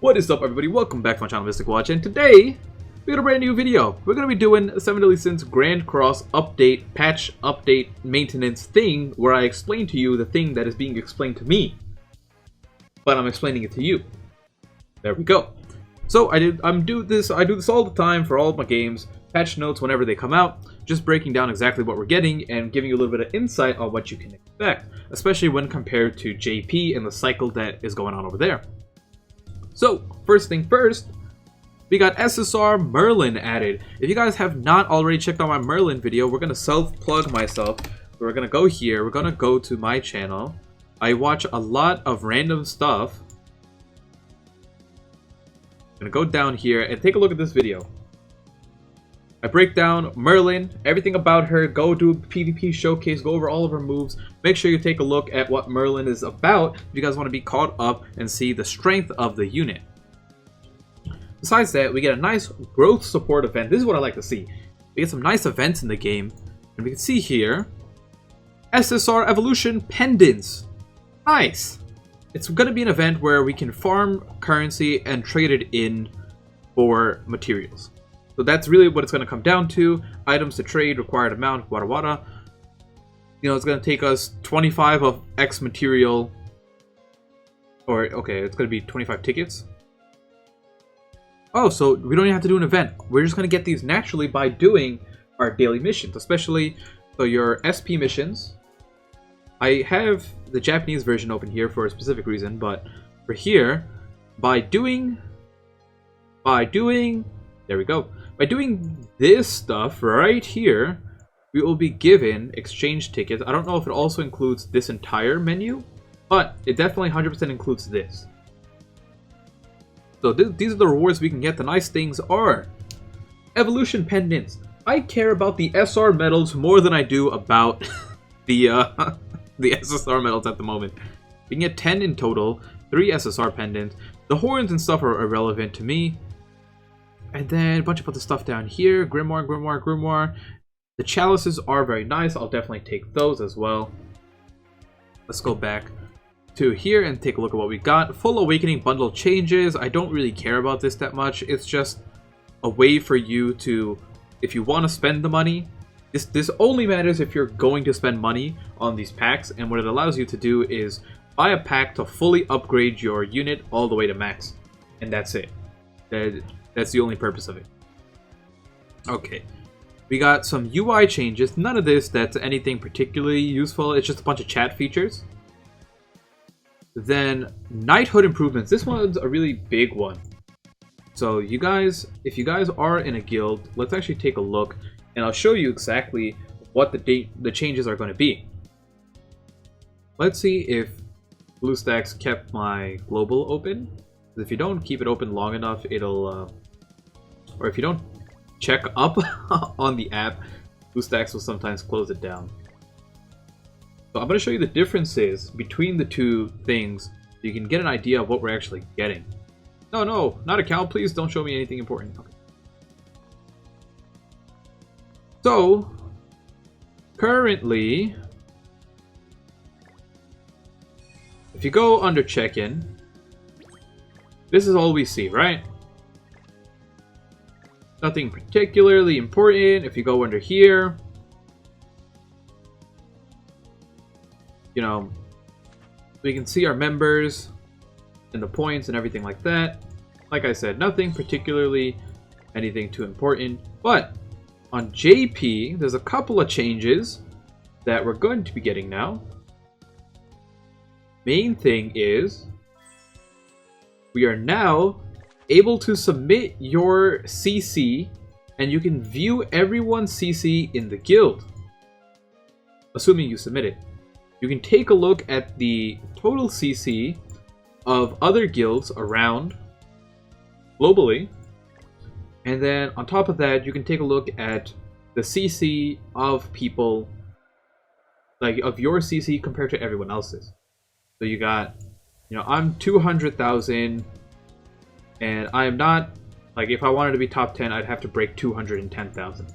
What is up, everybody? Welcome back to my channel, Mystic Watch, and today we got a brand new video. We're going to be doing a 7 Deadly Sins Grand Cross update, patch update, maintenance thing, where I explain to you the thing that is being explained to me, but I'm explaining it to you. There we go. So I do this all the time for all of my games, patch notes whenever they come out, just breaking down exactly what we're getting and giving you a little bit of insight on what you can expect, especially when compared to JP and the cycle that is going on over there. So, first thing first, we got SSR Merlin added. If you guys have not already checked out my Merlin video, we're going to self-plug myself. We're going to go here. We're going to go to my channel. I watch a lot of random stuff. I'm going to go down here and take a look at this video. I break down Merlin, everything about her, go do a PvP showcase, go over all of her moves. Make sure you take a look at what Merlin is about if you guys want to be caught up and see the strength of the unit. Besides that, we get a nice growth support event. This is what I like to see. We get some nice events in the game. And we can see here, SSR Evolution Pendants. Nice! It's going to be an event where we can farm currency and trade it in for materials. So that's really what it's going to come down to. Items to trade, required amount, wada wada. You know, it's going to take us 25 of X material. Or, okay, it's going to be 25 tickets. Oh, so we don't even have to do an event. We're just going to get these naturally by doing our daily missions. Especially, so your SP missions. I have the Japanese version open here for a specific reason. But for here, by doing... There we go. By doing this stuff right here, we will be given exchange tickets. I don't know if it also includes this entire menu, but it definitely 100% includes this. So these are the rewards we can get. The nice things are Evolution Pendants. I care about the SR medals more than I do about the SSR medals at the moment. We can get 10 in total, 3 SSR pendants. The horns and stuff are irrelevant to me. And then a bunch of other stuff down here. Grimoire. The chalices are very nice. I'll definitely take those as well. Let's go back to here and take a look at what we got. Full Awakening bundle changes. I don't really care about this that much. It's just a way for you to, if you want to spend the money. This only matters if you're going to spend money on these packs. And what it allows you to do is buy a pack to fully upgrade your unit all the way to max. And that's it. That's the only purpose of it. Okay. We got some UI changes. None of this that's anything particularly useful. It's just a bunch of chat features. Then Knighthood improvements. This one's a really big one. So you guys, if you guys are in a guild, let's actually take a look. And I'll show you exactly what the changes are going to be. Let's see if BlueStacks kept my global open. If you don't keep it open long enough, it'll... or if you don't check up on the app, BlueStacks will sometimes close it down. So I'm going to show you the differences between the two things so you can get an idea of what we're actually getting. No, not account. Please don't show me anything important. Okay. So, currently, if you go under check-in, this is all we see, right? Nothing particularly important. If you go under here, you know, we can see our members and the points and everything like that. Like I said, nothing particularly anything too important. But on JP, there's a couple of changes that we're going to be getting now. Main thing is, we are now able to submit your CC, and you can view everyone's CC in the guild. Assuming you submit it. You can take a look at the total CC of other guilds around globally. And then on top of that, you can take a look at the CC of people, like of your CC compared to everyone else's. So you got, you know, I'm 200,000, and I am not, like, if I wanted to be top 10, I'd have to break 210,000.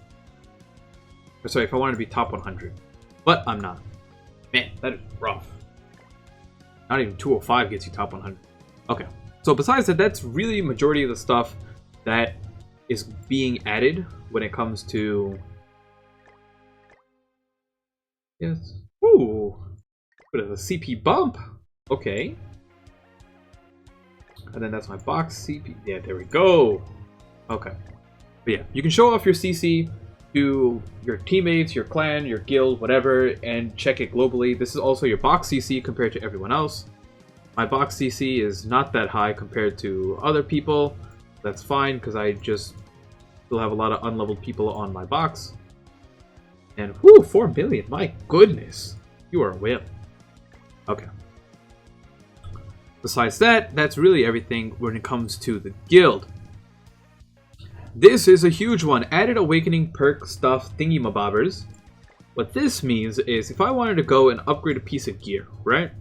Or sorry, if I wanted to be top 100. But I'm not. Man, that is rough. Not even 205 gets you top 100. Okay, so So besides that, that's really majority of the stuff that is being added when it comes to... Yes. Ooh! What is a CP bump? Okay. And then that's my box CP. Yeah, there we go. Okay. But yeah, you can show off your CC to your teammates, your clan, your guild, whatever, and check it globally. This is also your box CC compared to everyone else. My box CC is not that high compared to other people. That's fine, because I just still have a lot of unleveled people on my box. And whoo, 4 million, my goodness. You are a whale. Okay. Besides that, that's really everything when it comes to the guild. This is a huge one. Added awakening perk stuff thingy-mabobbers. What this means is if I wanted to go and upgrade a piece of gear, right?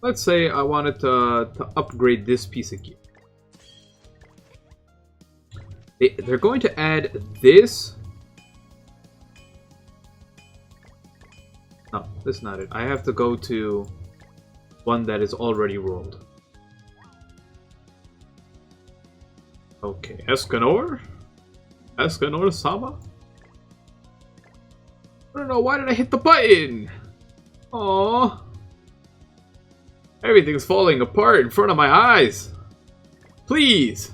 Let's say I wanted to upgrade this piece of gear. They're going to add this. No, this is not it. I have to go to one that is already rolled. Okay, Escanor? Escanor-sama? I don't know, why did I hit the button? Aww. Everything's falling apart in front of my eyes. Please!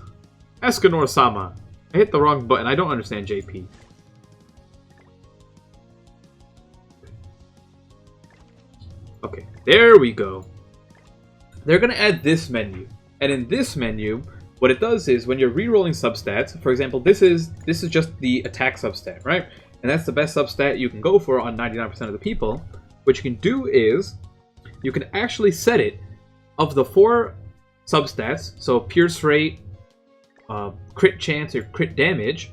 Escanor-sama. I hit the wrong button. I don't understand JP. Okay, there we go. They're going to add this menu. And in this menu, what it does is when you're re-rolling substats, for example, this is just the attack substat, right? And that's the best substat you can go for on 99% of the people. What you can do is you can actually set it of the 4 substats, so pierce rate, crit chance or crit damage,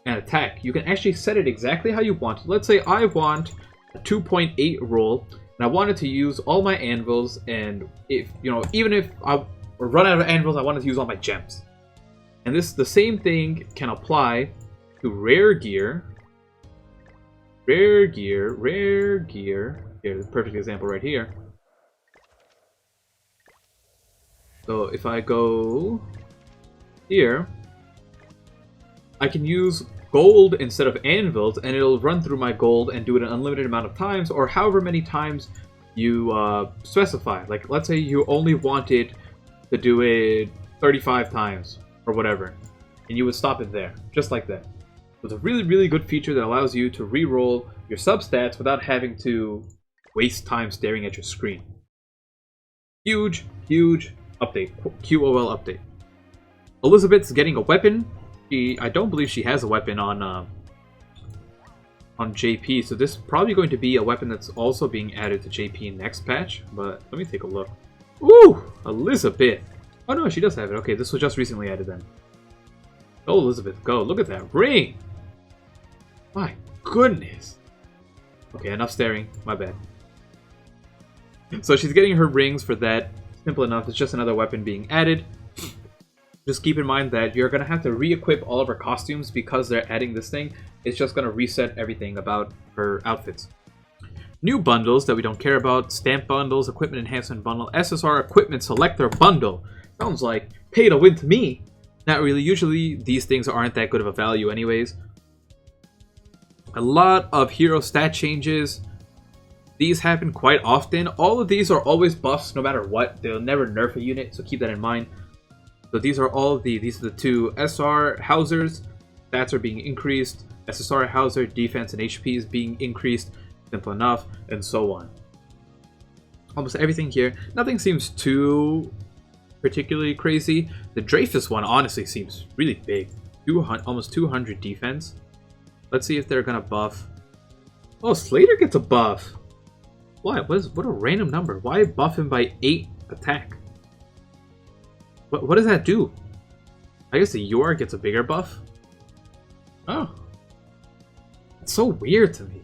and attack. You can actually set it exactly how you want. Let's say I want a 2.8 roll, and I wanted to use all my anvils, and if even if I run out of anvils, I wanted to use all my gems. And the same thing can apply to rare gear. Rare gear. Here's a perfect example right here. So if I go here, I can use gold instead of anvils, and it'll run through my gold and do it an unlimited amount of times, or however many times you specify. Like, let's say you only wanted to do it 35 times, or whatever, and you would stop it there, just like that. So it's a really, really good feature that allows you to re-roll your substats without having to waste time staring at your screen. Huge, huge update. QoL update. Elizabeth's getting a weapon. I don't believe she has a weapon on JP, so this is probably going to be a weapon that's also being added to JP next patch, but let me take a look. Ooh! Elizabeth! Oh no, she does have it. Okay, this was just recently added then. Go, Elizabeth, go. Look at that ring! My goodness! Okay, enough staring. My bad. So she's getting her rings for that. Simple enough. It's just another weapon being added. Just keep in mind that you're going to have to re-equip all of her costumes because they're adding this thing. It's just going to reset everything about her outfits. New bundles that we don't care about. Stamp bundles, equipment enhancement bundle, SSR equipment selector bundle. Sounds like pay to win to me. Not really. Usually these things aren't that good of a value anyways. A lot of hero stat changes. These happen quite often. All of these are always buffs no matter what. They'll never nerf a unit, so keep that in mind. So these are the 2 SR Hausers. Stats are being increased. SSR Hauser defense and HP is being increased. Simple enough, and so on. Almost everything here. Nothing seems too particularly crazy. The Dreyfus one honestly seems really big. Almost 200 defense. Let's see if they're gonna buff. Oh, Slater gets a buff. What a random number. Why buff him by 8 attack? What does that do? I guess the Yor gets a bigger buff. Oh. It's so weird to me.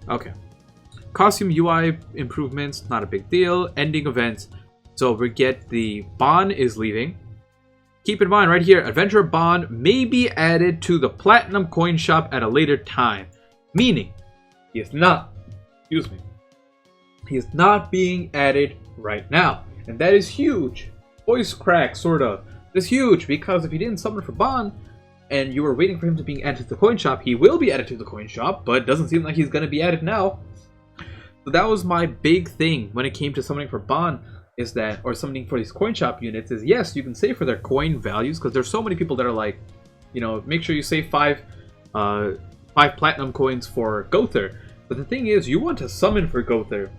Okay. Costume UI improvements, not a big deal. Ending events. So we get the Bond is leaving. Keep in mind right here, Adventurer Bond may be added to the Platinum Coin Shop at a later time. Meaning, he is not, he is not being added right now. And that is huge. Voice crack, sort of. It's huge because if you didn't summon for Bon, and you were waiting for him to be added to the coin shop, he will be added to the coin shop, but it doesn't seem like he's going to be added now. So that was my big thing when it came to summoning for Bon, is that, or summoning for these coin shop units, is yes, you can save for their coin values, because there's so many people that are like, you know, make sure you save 5 platinum coins for Gother. But the thing is, you want to summon for Gother. You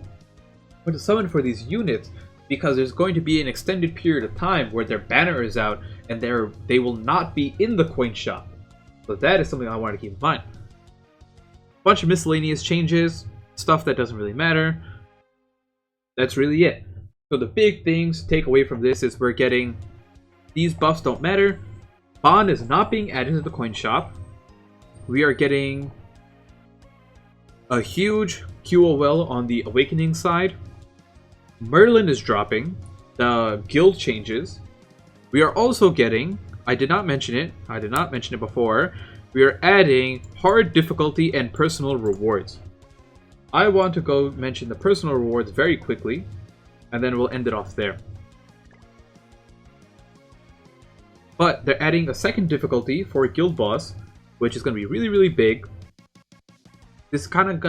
want to summon for these units, because there's going to be an extended period of time where their banner is out, and they will not be in the coin shop. So that is something I want to keep in mind. Bunch of miscellaneous changes, stuff that doesn't really matter. That's really it. So the big things to take away from this is we're getting these buffs don't matter. Bon is not being added to the coin shop. We are getting a huge QoL on the Awakening side. Merlin is dropping. The guild changes. We are also getting, I did not mention it before, we are adding hard difficulty and personal rewards. I want to go mention the personal rewards very quickly, and then we'll end it off there. But they're adding a second difficulty for Guild Boss, which is going to be really, really big. This is going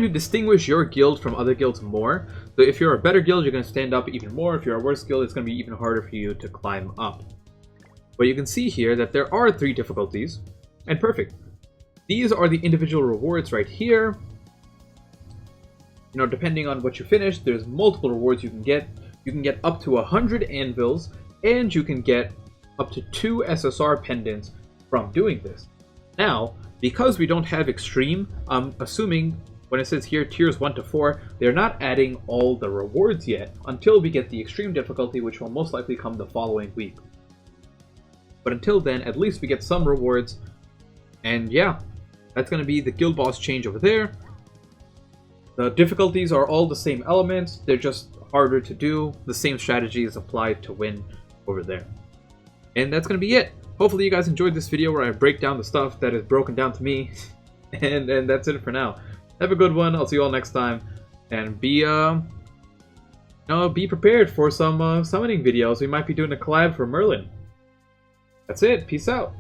to distinguish your guild from other guilds more. So if you're a better guild, you're going to stand up even more. If you're a worse guild, it's going to be even harder for you to climb up. But you can see here that there are 3 difficulties, and perfect. These are the individual rewards right here. You know, depending on what you finish, there's multiple rewards you can get. You can get up to 100 anvils, and you can get up to 2 SSR pendants from doing this. Now, because we don't have Extreme, I'm assuming when it says here tiers 1 to 4, they're not adding all the rewards yet until we get the Extreme difficulty, which will most likely come the following week. But until then, at least we get some rewards. And yeah, that's going to be the Guild Boss change over there. The difficulties are all the same elements, they're just harder to do. The same strategy is applied to win over there. And that's going to be it. Hopefully you guys enjoyed this video where I break down the stuff that is broken down to me. and that's it for now. Have a good one. I'll see you all next time. And be prepared for some summoning videos. We might be doing a collab for Merlin. That's it. Peace out.